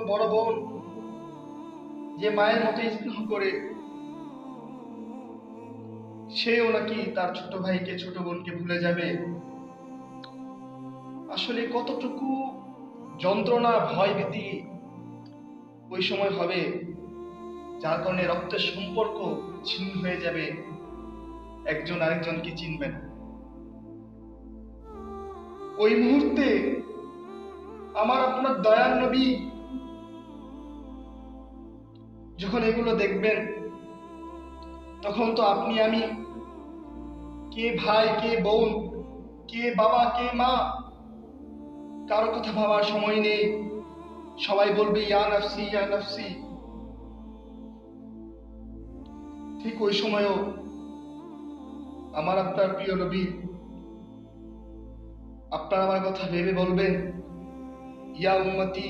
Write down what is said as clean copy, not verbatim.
বড় বোন যে মায়ের মতো স্নেহ করে, সেও নাকি তার ছোট ভাইকে ছোট বোনকে ভুলে যাবে। আসলে কতটুকু যন্ত্রণা ভয় ভীতি ওই সময় হবে, যার কারণে রক্তের সম্পর্ক ছিন্ন হয়ে যাবে, একজন আরেকজনকে চিনবে না। ওই মুহূর্তে আমার আপনার দয়ার নবী যখন এগুলো দেখবেন, তখন তো আপনি আমি, কে ভাই কে বোন, কে বাবা কে মা, কারো কথা ভাবার সময় নেই। সবাই বলবে ইয়া নফসি ইয়া নফসি। ঠিক ওই সময়ও আমার আপনার প্রিয় নবী আপনার আমার কথা ভেবে বলবেন, ইয়া উম্মতি